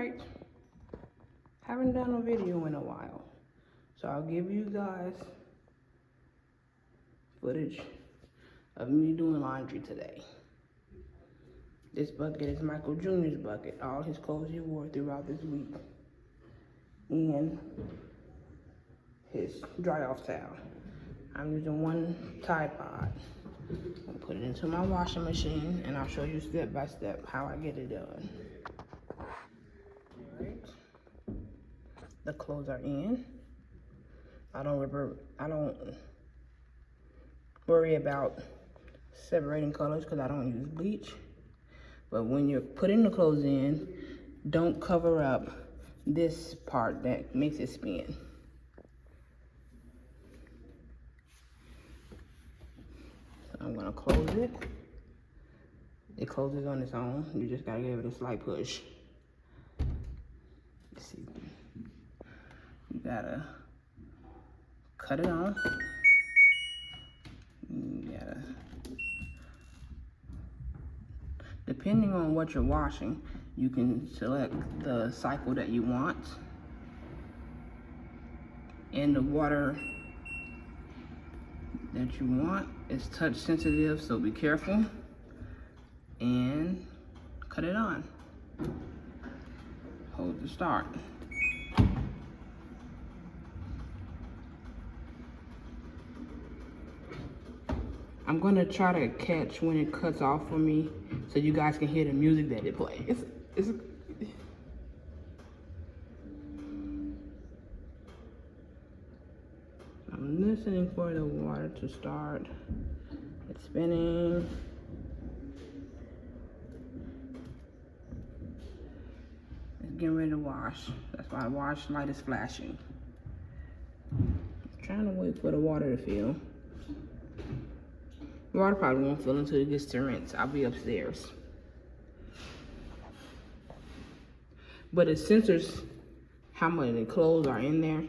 Alright, haven't done a video in a while, so I'll give you guys footage of me doing laundry today. This bucket is Michael Jr.'s bucket, all his clothes he wore throughout this week, and his dry-off towel. I'm using one Tide Pod. I'll put it into my washing machine, and I'll show you step by step how I get it done. Alright, the clothes are in. I don't worry about separating colors because I don't use bleach. But when you're putting the clothes in, don't cover up this part that makes it spin. So I'm gonna close it. It closes on its own. You just gotta give it a slight push. Let's see. You gotta cut it on. Depending on what you're washing, you can select the cycle that you want. And the water that you want is touch sensitive, so be careful. And cut it on. Hold the start. I'm gonna try to catch when it cuts off for me so you guys can hear the music that it plays. I'm listening for the water to start. It's spinning. It's getting ready to wash. That's why the wash light is flashing. I'm trying to wait for the water to fill. The water probably won't fill until it gets to rinse. I'll be upstairs. But it censors how many clothes are in there.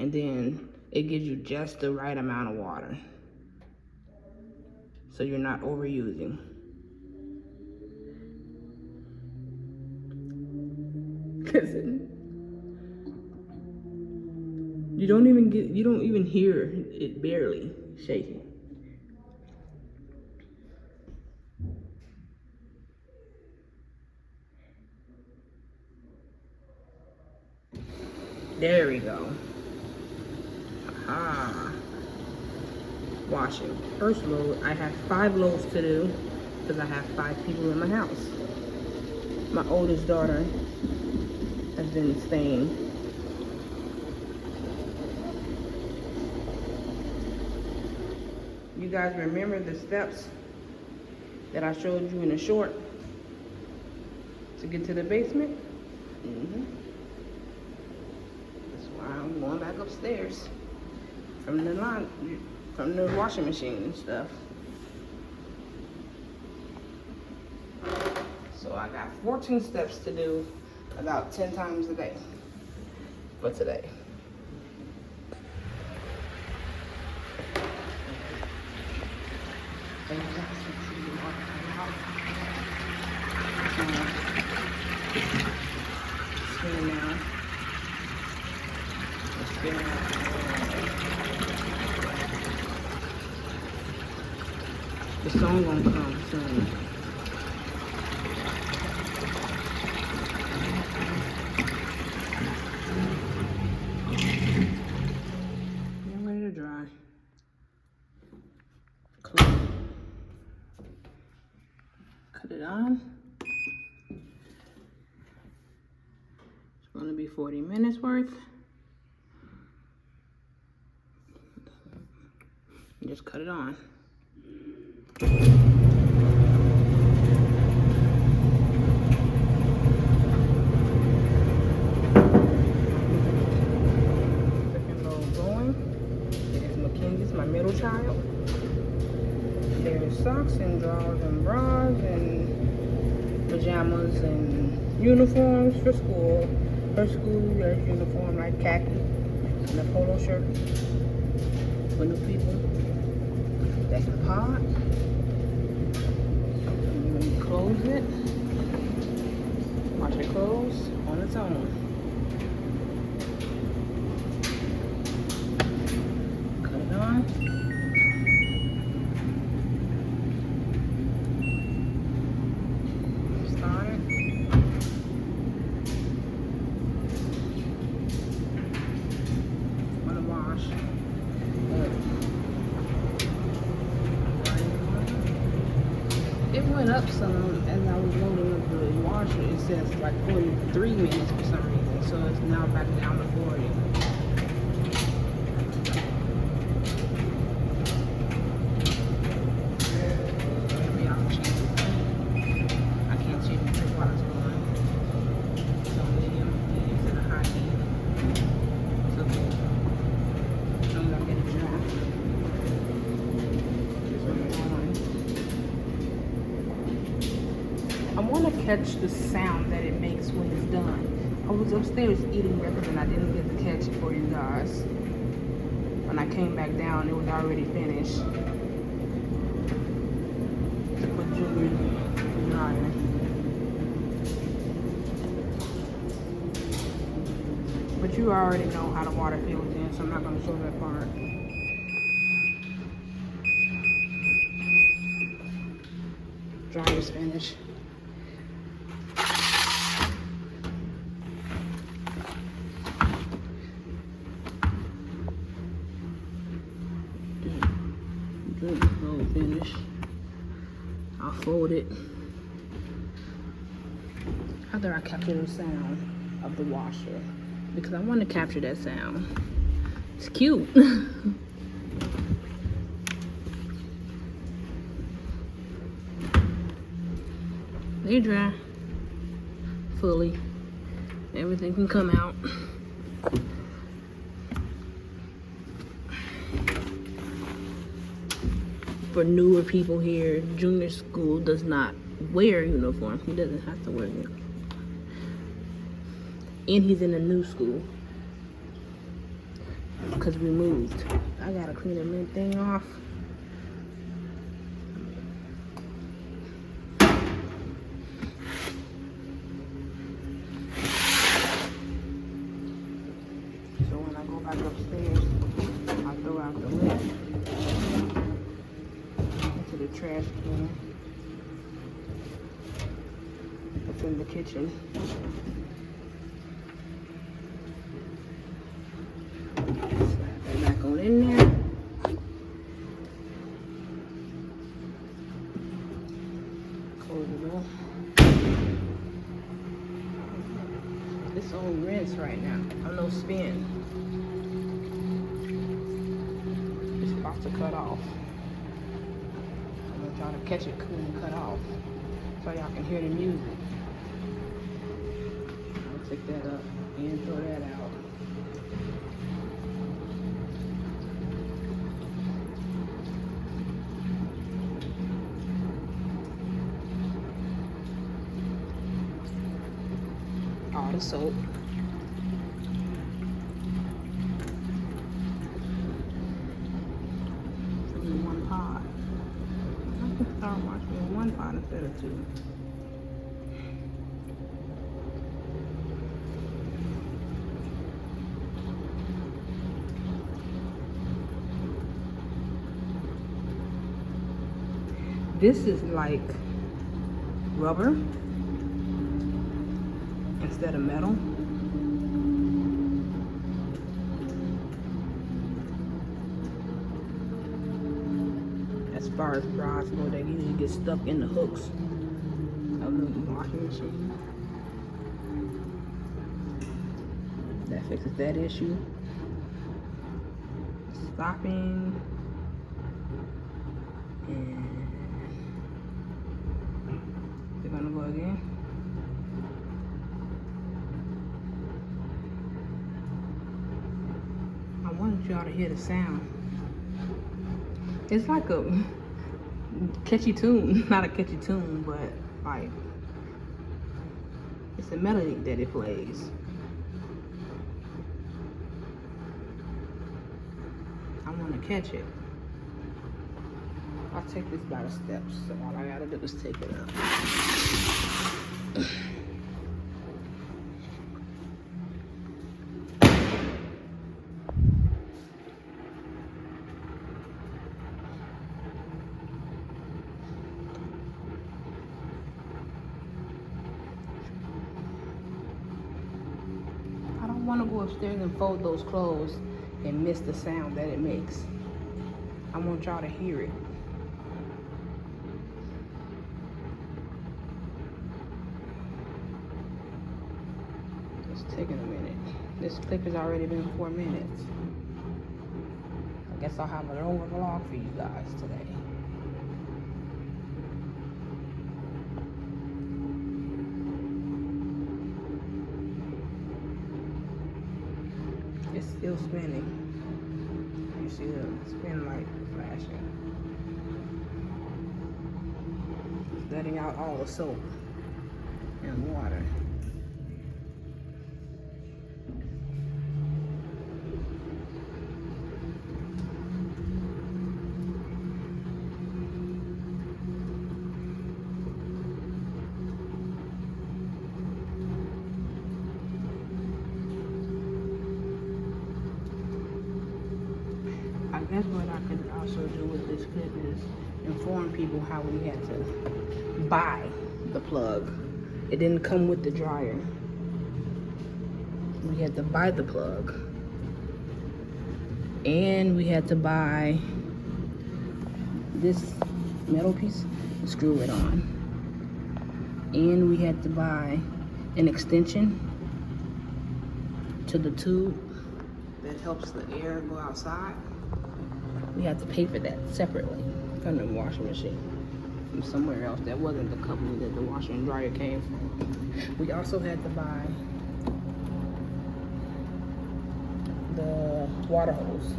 And then it gives you just the right amount of water. So you're not overusing. Listen. You don't even hear it barely shaking. There we go. Aha. Washing. First load, I have 5 loads to do because I have 5 people in my house. My oldest daughter has been staying. You guys remember the steps that I showed you in the short to get to the basement? I'm going back upstairs from the washing machine and stuff. So I got 14 steps to do about 10 times a day for today. Spinning now. The song gonna come soon. I'm ready to dry. Close. Cut it on. It's gonna be 40 minutes worth. Just cut it on. Second load going. There's Mackenzie's, my middle child. There's socks and drawers and bras and pajamas and uniforms for school. For school, there's uniform like khaki and a polo shirt for new people. That's the pot. And you close it. Watch wash your clothes on its own. Cut it on. Start it. On the wash. It went up some as I was loading up the washer. It says like 43 minutes for some reason, so it's now back down to 40. Maybe I'll change it. I can't change it while it's going. So medium and a high heat. It's okay. As long as I get it dry. I want to catch the sound that it makes when it's done. I was upstairs eating breakfast and I didn't get to catch it for you guys. When I came back down, it was already finished. To put Junior in the dryer. But you already know how the water feels in, so I'm not going to show that part. Dryer's finished. Finish. I'll fold it after I capture the sound of the washer because I want to capture that sound. It's cute. They dry fully. Everything can come out. For newer people here, junior school does not wear uniform. He doesn't have to wear uniform. And he's in a new school because we moved. I gotta clean the mint thing off. So when I go back upstairs, I'll throw out the lint. The trash can. It's in the kitchen. Slap that back on in there. Close it off. It's on rinse right now. On no spin. It's about to cut off. Trying to catch it clean and cut off so y'all can hear the music. I'll take that up and throw that out. All the soap. In one pot. Start washing in one pot instead of two. This is like rubber instead of metal. As far as bras go, they usually get stuck in the hooks of the washing machine. That fixes that issue. Stopping. And they're gonna go again. I wanted y'all to hear the sound. It's like a catchy tune. Not a catchy tune, but like it's a melody that it plays. I want to catch it. I'll take this by the steps, so all I gotta do is take it out. want to go upstairs and fold those clothes and miss the sound that it makes. I want y'all to hear it. It's taking a minute. This clip has already been 4 minutes. I guess I'll have an over vlog for you guys today. It's still spinning. You see the spin light flashing. It's letting out all the soap and water. I guess what I could also do with this clip is inform people how we had to buy the plug. It didn't come with the dryer. We had to buy the plug. And we had to buy this metal piece and screw it on. And we had to buy an extension to the tube that helps the air go outside. We had to pay for that separately from the washing machine from somewhere else. That wasn't the company that the washer and dryer came from. We also had to buy the water hose.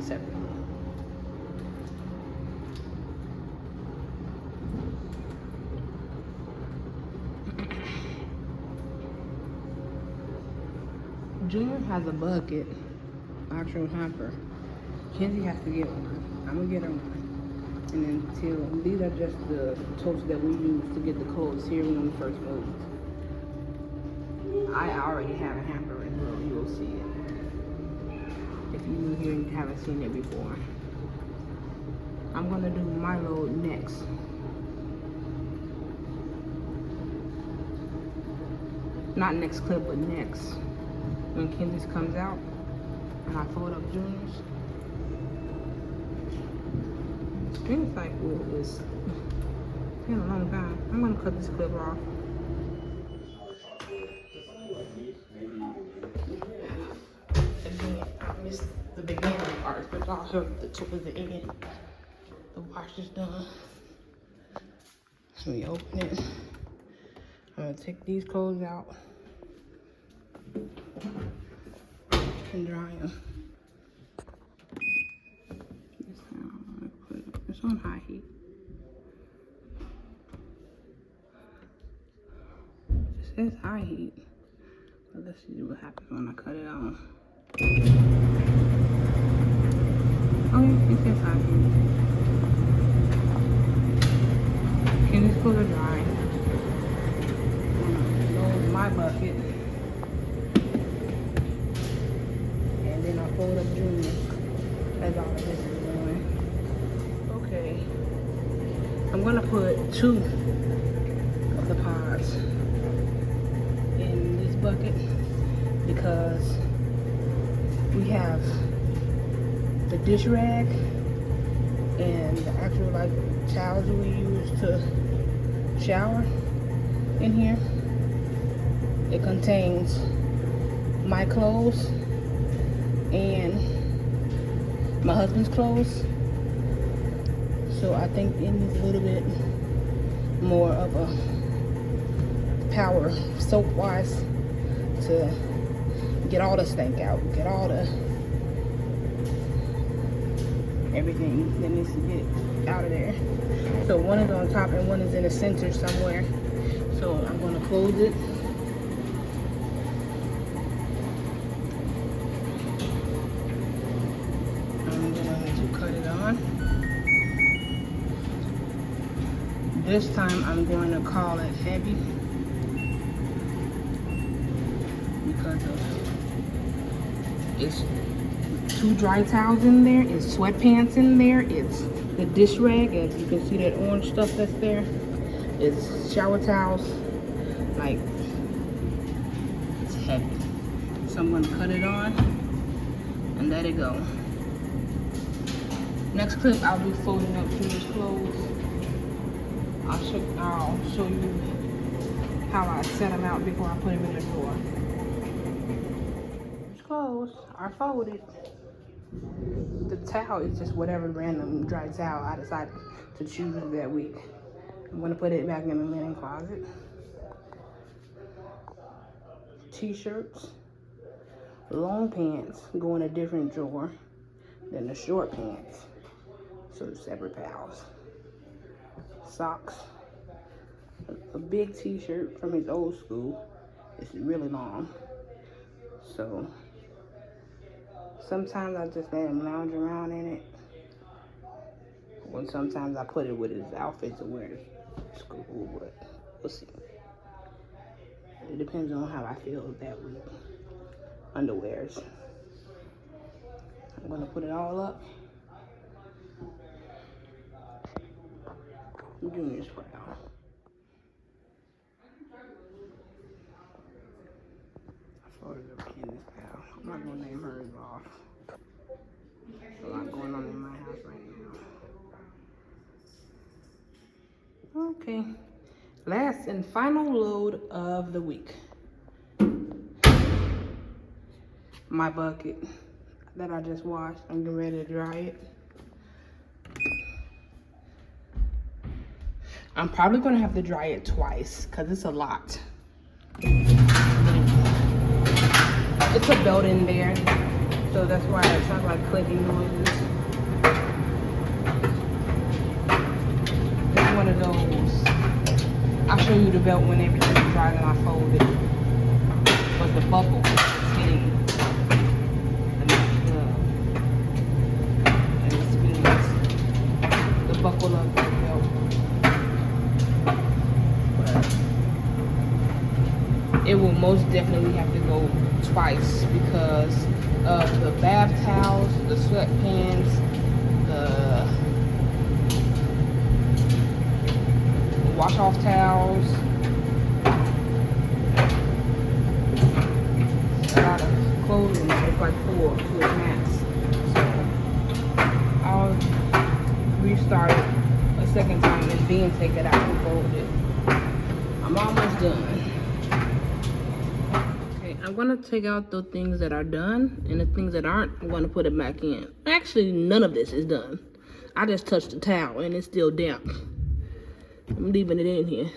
Separately. Junior has a bucket, actual hamper. Kenzie has to get one. I'm gonna get her one. And then these are just the totes that we use to get the clothes here when we first moved. I already have a hamper as well. You will see it. If you're new here and you haven't seen it before. I'm gonna do my load next. Not next clip, but next. When Kenzie's comes out and I fold up Junior's. Junior's like, well, it's been a long time. I'm gonna cut this clip off. Again, I missed the beginning parts, but y'all heard the towards the end. The wash is done. So we open it. I'm gonna take these clothes out and dry them. This time I'm gonna put it, it's on high heat. It says high heat, but let's see what happens when I cut it on. Okay, it says high heat. And these clothes are dry. Load my bucket. I fold up Junior as all of this is going. Okay. I'm gonna put 2 of the pods in this bucket because we have the dish rag and the actual like towels we use to shower in here. It contains my clothes and my husband's clothes, so I think it needs a little bit more of a power soap wise to get all the stank out, get all the everything that needs to get out of there. So one is on top and one is in the center somewhere, so I'm going to close it. This time I'm going to call it heavy because of it's 2 dry towels in there, it's sweatpants in there, it's The dish rag, as you can see that orange stuff that's there, is shower towels. Like, it's heavy. So I'm gonna cut it on and let it go. Next clip, I'll be folding up Junior's clothes. I'll show you how I set them out before I put them in the drawer. His clothes are folded. The towel is just whatever random dry towel I decided to choose that week. I'm gonna put it back in the linen closet. T-shirts, long pants go in a different drawer than the short pants, so they're separate piles. Socks, a big t-shirt from his old school. It's really long, so sometimes I just let him lounge around in it, or sometimes I put it with his outfit to wear to school, but we'll see. It depends on how I feel that week. Underwears. I'm gonna put it all up. Junior's proud. I folded up Candace's pal. I'm not gonna name hers off. There's a lot going on in my house right now. Okay. Last and final load of the week. My bucket that I just washed. I'm getting ready to dry it. I'm probably gonna have to dry it twice because it's a lot. It's a belt in there, so that's why it sounds like clicking noises. It's one of those. I'll show you the belt when everything's dry and I fold it. But the buckle is hitting and it spins the buckle of the belt. It will most definitely have to go twice because of the bath towels, the sweatpants, the wash-off towels. A lot of clothing. It's like 4 to a max. So I'll restart it a second time and then take it out and fold it. I'm almost done. I'm gonna take out the things that are done, and the things that aren't, I'm gonna put it back in. Actually, none of this is done. I just touched the towel and it's still damp. I'm leaving it in here.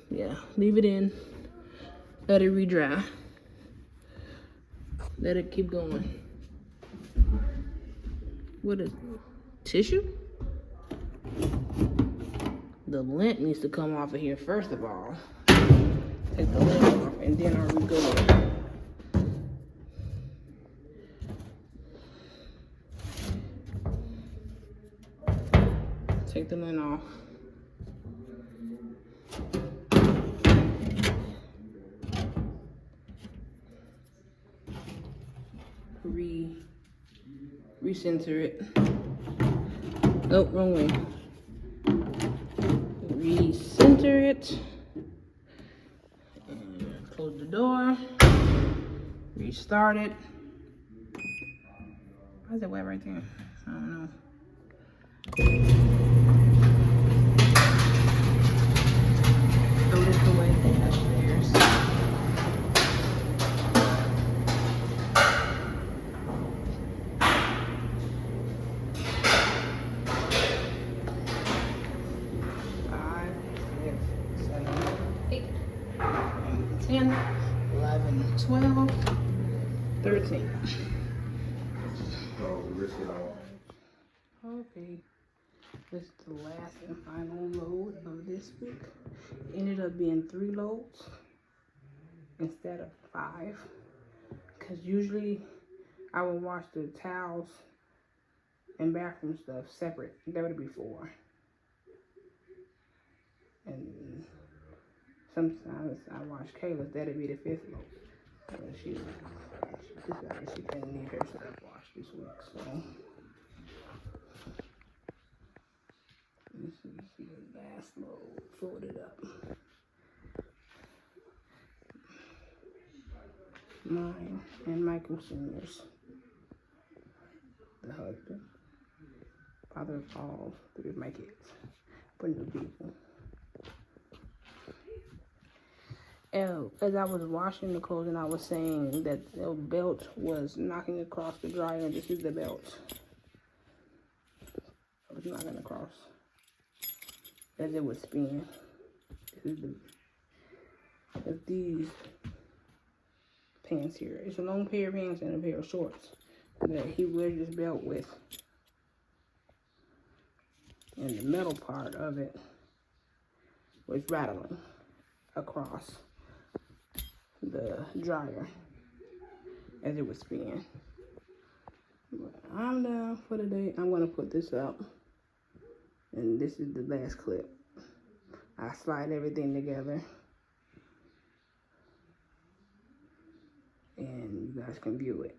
Yeah, leave it in. Let it re-dry. Let it keep going. What is tissue? The lint needs to come off of here first of all. Take the lid off and then I'll re-go. Take the lid off. Recenter it. Oh, wrong way. Recenter it. Close the door, restart it. Why is it wet right there? I don't know. Throw this away, upstairs. Five, 6, 7, 8, 9, 10. 11, 12, 13. Okay, this is the last and final load of this week. It ended up being 3 loads instead of 5. Because usually I would wash the towels and bathroom stuff separate. That would be 4. And sometimes I wash Kayla's, that'd be the 5th load. She decided she didn't need her stuff washed this week, so folded up. Mine and Michael Sr.'s, the husband, father of all three of my kids, for new people. And as I was washing the clothes and I was saying that the belt was knocking across the dryer, this is the belt. I was knocking across as it would spin. This is these pants here. It's a long pair of pants and a pair of shorts that he wears this belt with. And the metal part of it was rattling across the dryer as it would spin. But I'm done for the day. I'm gonna put this up, and this is the last clip. I slide everything together, and you guys can view it.